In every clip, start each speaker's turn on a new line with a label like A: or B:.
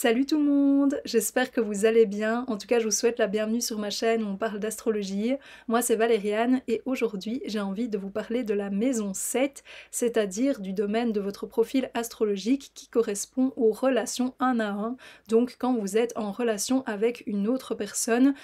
A: Salut tout le monde, j'espère que vous allez bien. En tout cas, je vous souhaite la bienvenue sur ma chaîne où on parle d'astrologie. Moi, c'est Valériane et aujourd'hui, j'ai envie de vous parler de la maison 7, c'est-à-dire du domaine de votre profil astrologique qui correspond aux relations 1 à 1. Donc, quand vous êtes en relation avec une autre personne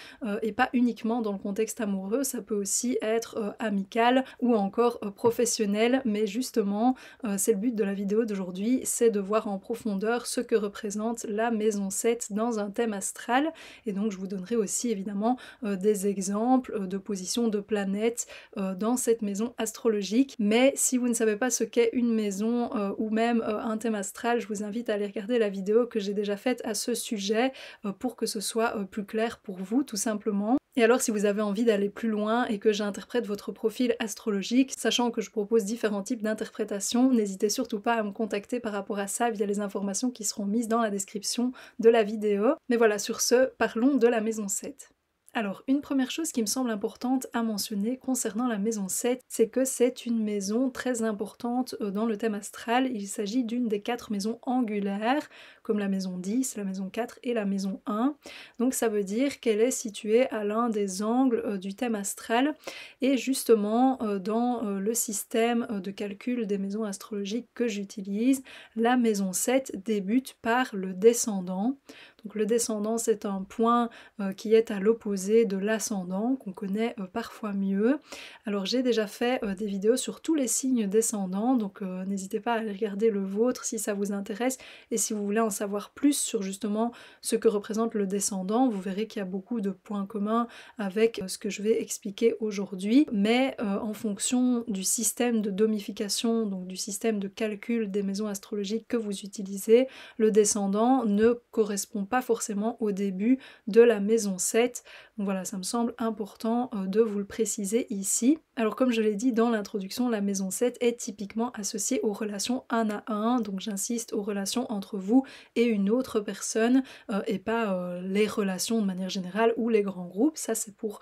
A: et pas uniquement dans le contexte amoureux, ça peut aussi être amical ou encore professionnel. Mais justement, c'est le but de la vidéo d'aujourd'hui, c'est de voir en profondeur ce que représente la maison 7 dans un thème astral, et donc je vous donnerai aussi évidemment des exemples de positions de planètes dans cette maison astrologique. Mais si vous ne savez pas ce qu'est une maison ou même un thème astral, je vous invite à aller regarder la vidéo que j'ai déjà faite à ce sujet pour que ce soit plus clair pour vous tout simplement. Et alors si vous avez envie d'aller plus loin et que j'interprète votre profil astrologique, sachant que je propose différents types d'interprétations, n'hésitez surtout pas à me contacter par rapport à ça via les informations qui seront mises dans la description de la vidéo. Mais voilà, sur ce, parlons de la maison 7. Alors, une première chose qui me semble importante à mentionner concernant la maison 7, c'est que c'est une maison très importante dans le thème astral. Il s'agit d'une des 4 maisons angulaires, comme la maison 10, la maison 4 et la maison 1. Donc ça veut dire qu'elle est située à l'un des angles du thème astral. Et justement, dans le système de calcul des maisons astrologiques que j'utilise, la maison 7 débute par le descendant. Donc le descendant, c'est un point qui est à l'opposé de l'ascendant, qu'on connaît parfois mieux. Alors j'ai déjà fait des vidéos sur tous les signes descendants, donc n'hésitez pas à aller regarder le vôtre si ça vous intéresse, et si vous voulez en savoir plus sur justement ce que représente le descendant, vous verrez qu'il y a beaucoup de points communs avec ce que je vais expliquer aujourd'hui, mais en fonction du système de domification, donc du système de calcul des maisons astrologiques que vous utilisez, le descendant ne correspond pas forcément au début de la maison 7. Donc voilà, ça me semble important de vous le préciser ici. Alors comme je l'ai dit dans l'introduction, la maison 7 est typiquement associée aux relations 1 à 1, donc j'insiste aux relations entre vous et une autre personne et pas les relations de manière générale ou les grands groupes, ça c'est pour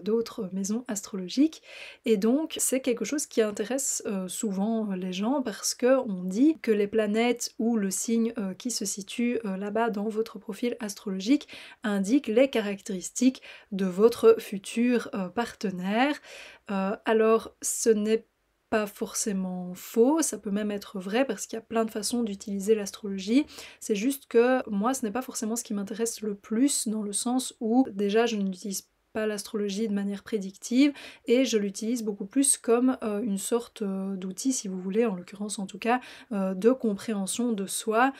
A: d'autres maisons astrologiques. Et donc c'est quelque chose qui intéresse souvent les gens parce qu'on dit que les planètes ou le signe qui se situe là-bas dans votre profil astrologique indiquent les caractéristiques de votre futur partenaire. Alors ce n'est pas forcément faux, ça peut même être vrai parce qu'il y a plein de façons d'utiliser l'astrologie. C'est juste que moi ce n'est pas forcément ce qui m'intéresse le plus, dans le sens où déjà je n'utilise pas l'astrologie de manière prédictive et je l'utilise beaucoup plus comme une sorte d'outil, si vous voulez, en l'occurrence en tout cas, de compréhension de soi,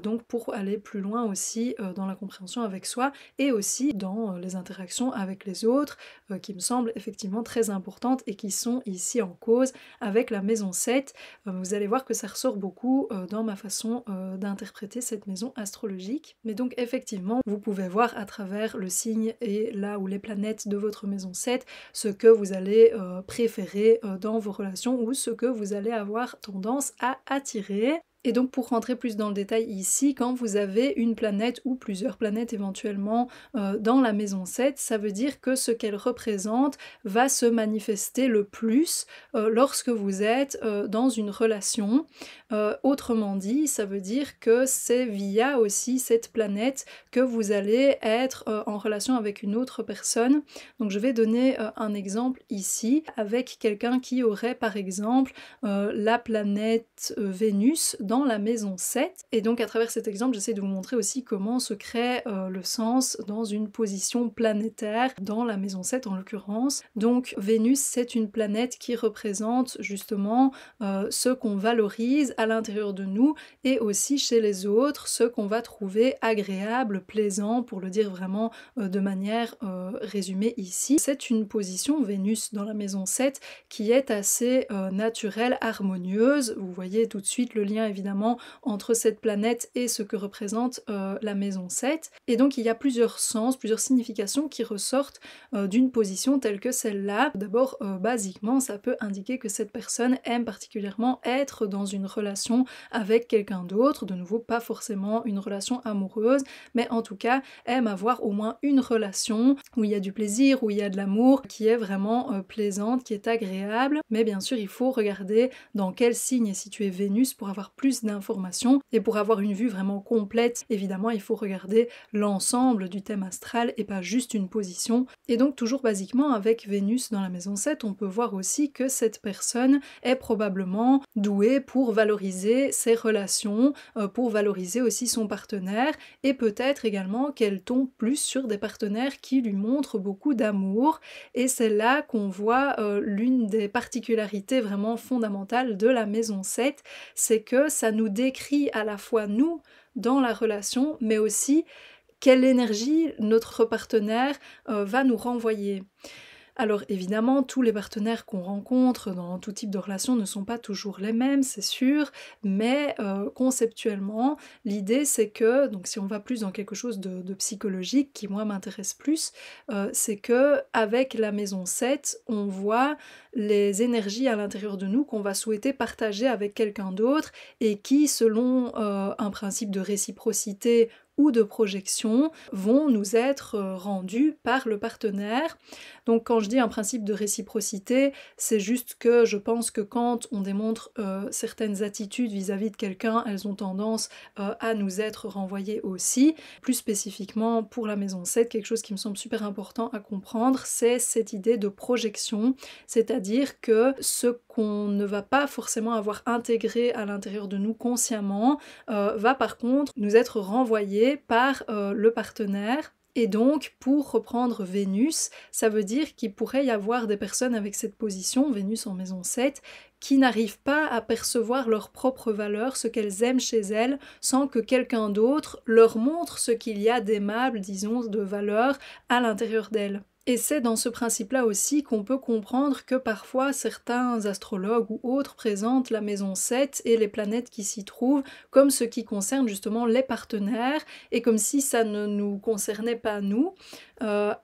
A: donc pour aller plus loin aussi dans la compréhension avec soi et aussi dans les interactions avec les autres qui me semblent effectivement très importantes et qui sont ici en cause avec la maison 7. Vous allez voir que ça ressort beaucoup dans ma façon d'interpréter cette maison astrologique. Mais donc effectivement, vous pouvez voir à travers le signe et là où les planètes de votre maison 7 ce que vous allez préférer dans vos relations ou ce que vous allez avoir tendance à attirer. Et donc pour rentrer plus dans le détail ici, quand vous avez une planète ou plusieurs planètes éventuellement dans la maison 7, ça veut dire que ce qu'elle représente va se manifester le plus lorsque vous êtes dans une relation. Autrement dit, ça veut dire que c'est via aussi cette planète que vous allez être en relation avec une autre personne. Donc je vais donner un exemple ici avec quelqu'un qui aurait par exemple la planète Vénus dans la maison 7. Et donc à travers cet exemple, j'essaie de vous montrer aussi comment se crée le sens dans une position planétaire, dans la maison 7 en l'occurrence. Donc Vénus, c'est une planète qui représente justement ce qu'on valorise à l'intérieur de nous et aussi chez les autres, ce qu'on va trouver agréable, plaisant, pour le dire vraiment de manière résumée ici. C'est une position, Vénus dans la maison 7, qui est assez naturelle, harmonieuse. Vous voyez tout de suite le lien évidemment entre cette planète et ce que représente la maison 7. Et donc il y a plusieurs sens, plusieurs significations qui ressortent d'une position telle que celle-là. D'abord, basiquement, ça peut indiquer que cette personne aime particulièrement être dans une relation avec quelqu'un d'autre, de nouveau pas forcément une relation amoureuse, mais en tout cas aime avoir au moins une relation où il y a du plaisir, où il y a de l'amour, qui est vraiment plaisante, qui est agréable. Mais bien sûr il faut regarder dans quel signe est située Vénus pour avoir plus plus d'informations. Et pour avoir une vue vraiment complète, évidemment, il faut regarder l'ensemble du thème astral et pas juste une position. Et donc toujours basiquement, avec Vénus dans la maison 7, on peut voir aussi que cette personne est probablement douée pour valoriser ses relations, pour valoriser aussi son partenaire, et peut-être également qu'elle tombe plus sur des partenaires qui lui montrent beaucoup d'amour. Et c'est là qu'on voit l'une des particularités vraiment fondamentales de la maison 7, c'est que ça nous décrit à la fois nous dans la relation, mais aussi quelle énergie notre partenaire va nous renvoyer. Alors évidemment, tous les partenaires qu'on rencontre dans tout type de relation ne sont pas toujours les mêmes, c'est sûr, mais conceptuellement, l'idée c'est que, donc si on va plus dans quelque chose de psychologique, qui moi m'intéresse plus, c'est que avec la maison 7, on voit les énergies à l'intérieur de nous qu'on va souhaiter partager avec quelqu'un d'autre et qui, selon un principe de réciprocité ou de projection, vont nous être rendues par le partenaire. Donc quand je dis un principe de réciprocité, c'est juste que je pense que quand on démontre certaines attitudes vis-à-vis de quelqu'un, elles ont tendance à nous être renvoyées aussi. Plus spécifiquement pour la maison 7, quelque chose qui me semble super important à comprendre, c'est cette idée de projection, c'est-à-dire que ce qu'on ne va pas forcément avoir intégré à l'intérieur de nous consciemment va par contre nous être renvoyé par le partenaire. Et donc, pour reprendre Vénus, ça veut dire qu'il pourrait y avoir des personnes avec cette position, Vénus en maison 7, qui n'arrivent pas à percevoir leur propre valeur, ce qu'elles aiment chez elles, sans que quelqu'un d'autre leur montre ce qu'il y a d'aimable, disons, de valeur à l'intérieur d'elles. Et c'est dans ce principe-là aussi qu'on peut comprendre que parfois certains astrologues ou autres présentent la maison 7 et les planètes qui s'y trouvent comme ce qui concerne justement les partenaires et comme si ça ne nous concernait pas nous.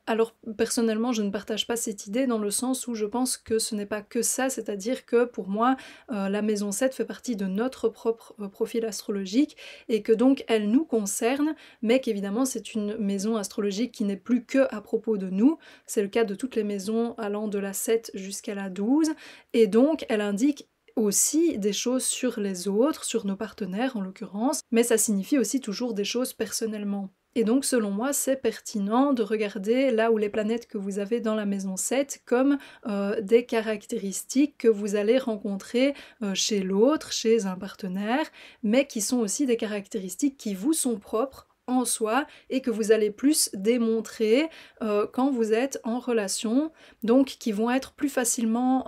A: Alors personnellement je ne partage pas cette idée dans le sens où je pense que ce n'est pas que ça, c'est-à-dire que pour moi la maison 7 fait partie de notre propre profil astrologique et que donc elle nous concerne, mais qu'évidemment c'est une maison astrologique qui n'est plus que à propos de nous. C'est le cas de toutes les maisons allant de la 7 jusqu'à la 12, et donc elle indique aussi des choses sur les autres, sur nos partenaires en l'occurrence, mais ça signifie aussi toujours des choses personnellement. Et donc selon moi c'est pertinent de regarder là où les planètes que vous avez dans la maison 7 comme des caractéristiques que vous allez rencontrer chez l'autre, chez un partenaire, mais qui sont aussi des caractéristiques qui vous sont propres en soi et que vous allez plus démontrer quand vous êtes en relation, donc qui vont être plus facilement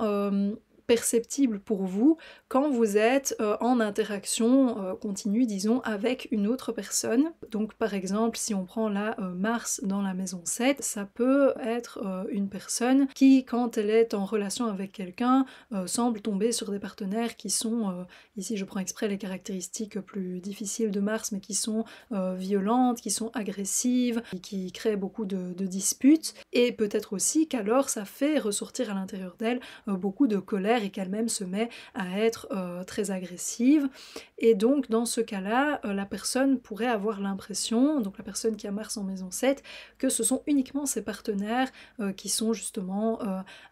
A: perceptible pour vous quand vous êtes en interaction continue, disons, avec une autre personne. Donc par exemple, si on prend là Mars dans la maison 7, ça peut être une personne qui, quand elle est en relation avec quelqu'un, semble tomber sur des partenaires qui sont, ici je prends exprès les caractéristiques plus difficiles de Mars, mais qui sont violentes, qui sont agressives, qui créent beaucoup de disputes, et peut-être aussi qu'alors ça fait ressortir à l'intérieur d'elle beaucoup de colère et qu'elle-même se met à être très agressive. Et donc dans ce cas-là, la personne pourrait avoir l'impression, donc la personne qui a Mars en maison 7, que ce sont uniquement ses partenaires qui sont justement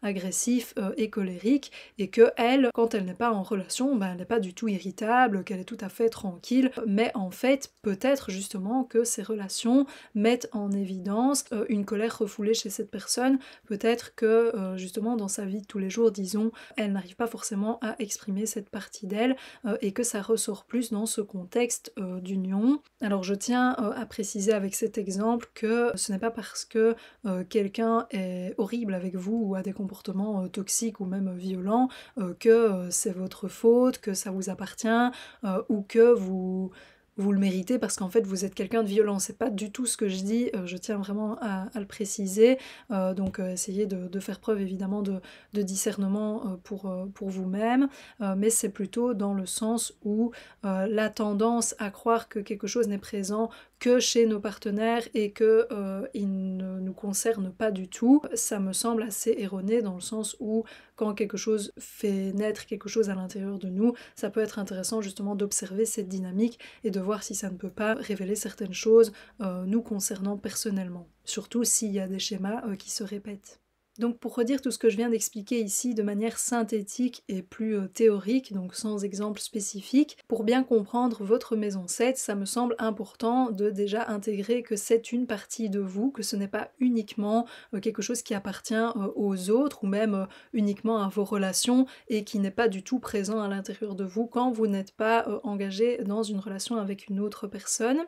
A: agressifs et colériques, et que elle, quand elle n'est pas en relation, elle n'est pas du tout irritable, qu'elle est tout à fait tranquille, mais en fait peut-être justement que ces relations mettent en évidence une colère refoulée chez cette personne, peut-être que justement dans sa vie de tous les jours, disons, elle n'arrive pas forcément à exprimer cette partie d'elle et que ça ressort plus dans ce contexte d'union. Alors je tiens à préciser avec cet exemple que ce n'est pas parce que quelqu'un est horrible avec vous ou a des comportements toxiques ou même violents que c'est votre faute, que ça vous appartient ou que vous le méritez parce qu'en fait vous êtes quelqu'un de violent. C'est pas du tout ce que je dis, je tiens vraiment à le préciser, donc essayez de faire preuve évidemment de discernement pour vous-même, mais c'est plutôt dans le sens où la tendance à croire que quelque chose n'est présent que chez nos partenaires et que il ne nous concerne pas du tout, ça me semble assez erroné dans le sens où quand quelque chose fait naître quelque chose à l'intérieur de nous, ça peut être intéressant justement d'observer cette dynamique et de voir si ça ne peut pas révéler certaines choses nous concernant personnellement, surtout s'il y a des schémas qui se répètent. Donc pour redire tout ce que je viens d'expliquer ici de manière synthétique et plus théorique, donc sans exemple spécifique, pour bien comprendre votre maison 7, ça me semble important de déjà intégrer que c'est une partie de vous, que ce n'est pas uniquement quelque chose qui appartient aux autres ou même uniquement à vos relations et qui n'est pas du tout présent à l'intérieur de vous quand vous n'êtes pas engagé dans une relation avec une autre personne.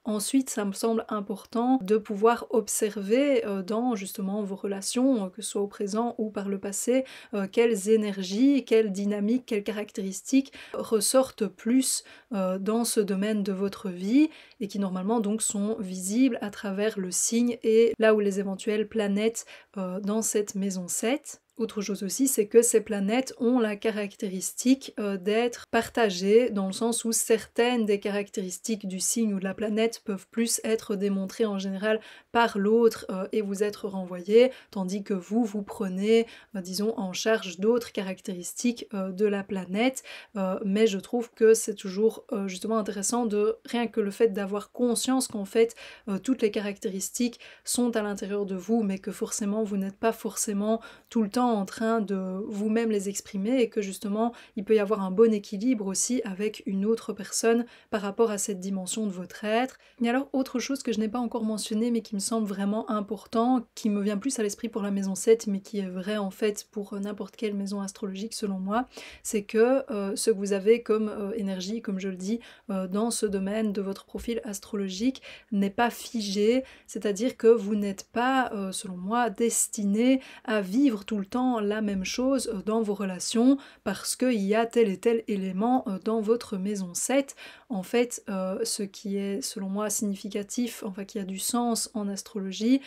A: Ensuite, ça me semble important de pouvoir observer dans justement vos relations, que ce soit au présent ou par le passé, quelles énergies, quelles dynamiques, quelles caractéristiques ressortent plus dans ce domaine de votre vie et qui normalement donc sont visibles à travers le signe et là où les éventuelles planètes dans cette maison 7. Autre chose aussi, c'est que ces planètes ont la caractéristique d'être partagées dans le sens où certaines des caractéristiques du signe ou de la planète peuvent plus être démontrées en général par l'autre et vous être renvoyées, tandis que vous prenez, disons, en charge d'autres caractéristiques de la planète. Mais je trouve que c'est toujours justement intéressant de rien que le fait d'avoir conscience qu'en fait toutes les caractéristiques sont à l'intérieur de vous, mais que forcément vous n'êtes pas forcément tout le temps en train de vous-même les exprimer et que justement il peut y avoir un bon équilibre aussi avec une autre personne par rapport à cette dimension de votre être. Et alors autre chose que je n'ai pas encore mentionné mais qui me semble vraiment important, qui me vient plus à l'esprit pour la maison 7 mais qui est vrai en fait pour n'importe quelle maison astrologique selon moi, c'est que ce que vous avez comme énergie, comme je le dis, dans ce domaine de votre profil astrologique n'est pas figé, c'est-à-dire que vous n'êtes pas, selon moi, destiné à vivre tout le temps la même chose dans vos relations parce qu'il y a tel et tel élément dans votre maison 7. En fait, ce qui est selon moi significatif, enfin qui a du sens en astrologie,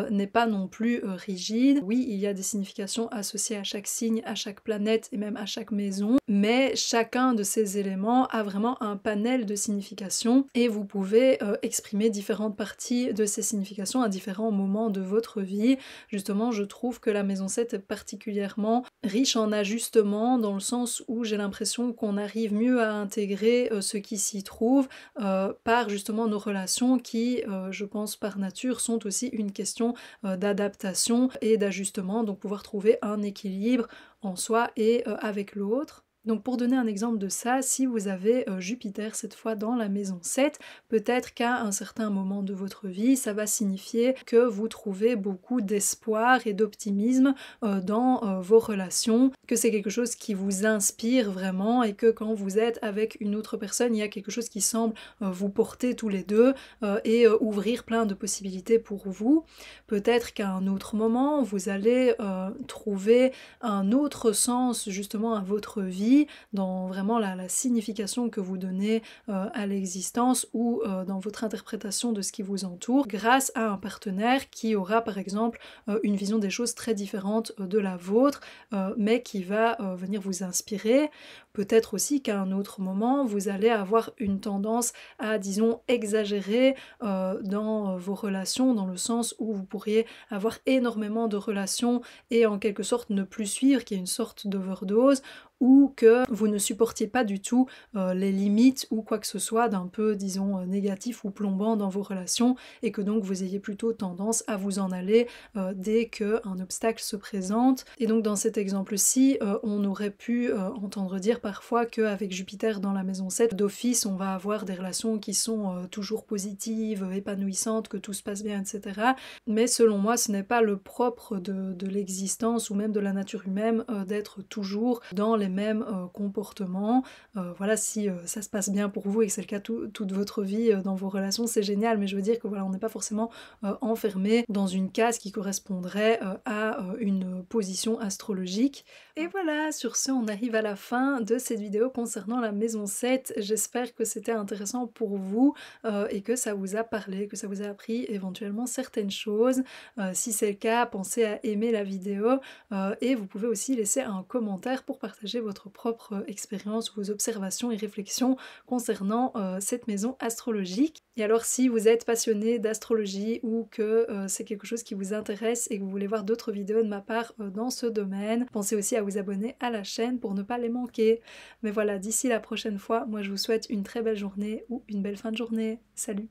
A: n'est pas non plus rigide. Oui, il y a des significations associées à chaque signe, à chaque planète et même à chaque maison, mais chacun de ces éléments a vraiment un panel de significations et vous pouvez exprimer différentes parties de ces significations à différents moments de votre vie. Justement, je trouve que la maison 7 est particulièrement riche en ajustements dans le sens où j'ai l'impression qu'on arrive mieux à intégrer ce qui s'y trouve par justement nos relations qui, je pense par nature, sont aussi une question d'adaptation et d'ajustement, donc pouvoir trouver un équilibre en soi et avec l'autre. Donc pour donner un exemple de ça, si vous avez Jupiter cette fois dans la maison 7, peut-être qu'à un certain moment de votre vie, ça va signifier que vous trouvez beaucoup d'espoir et d'optimisme dans vos relations, que c'est quelque chose qui vous inspire vraiment et que quand vous êtes avec une autre personne, il y a quelque chose qui semble vous porter tous les deux et ouvrir plein de possibilités pour vous. Peut-être qu'à un autre moment, vous allez trouver un autre sens justement à votre vie, dans vraiment la signification que vous donnez à l'existence ou dans votre interprétation de ce qui vous entoure, grâce à un partenaire qui aura par exemple une vision des choses très différente de la vôtre, mais qui va venir vous inspirer. Peut-être aussi qu'à un autre moment, vous allez avoir une tendance à, disons, exagérer dans vos relations, dans le sens où vous pourriez avoir énormément de relations et en quelque sorte ne plus suivre, qu'il y ait une sorte d'overdose, ou que vous ne supportiez pas du tout les limites ou quoi que ce soit d'un peu, disons, négatif ou plombant dans vos relations et que donc vous ayez plutôt tendance à vous en aller dès qu'un obstacle se présente. Et donc dans cet exemple-ci, on aurait pu entendre dire parfois qu'avec Jupiter dans la maison 7, d'office on va avoir des relations qui sont toujours positives, épanouissantes, que tout se passe bien, etc. Mais selon moi, ce n'est pas le propre de l'existence ou même de la nature humaine d'être toujours dans les mêmes comportements. Voilà, si ça se passe bien pour vous et que c'est le cas toute votre vie dans vos relations, c'est génial, mais je veux dire que voilà, on n'est pas forcément enfermé dans une case qui correspondrait à une position astrologique. Et voilà, sur ce, on arrive à la fin de cette vidéo concernant la maison 7. J'espère que c'était intéressant pour vous et que ça vous a parlé, que ça vous a appris éventuellement certaines choses. Si c'est le cas, pensez à aimer la vidéo et vous pouvez aussi laisser un commentaire pour partager votre propre expérience, vos observations et réflexions concernant cette maison astrologique. Et alors si vous êtes passionné d'astrologie ou que c'est quelque chose qui vous intéresse et que vous voulez voir d'autres vidéos de ma part dans ce domaine, pensez aussi à vous abonner à la chaîne pour ne pas les manquer. Mais voilà, d'ici la prochaine fois, moi je vous souhaite une très belle journée ou une belle fin de journée. Salut!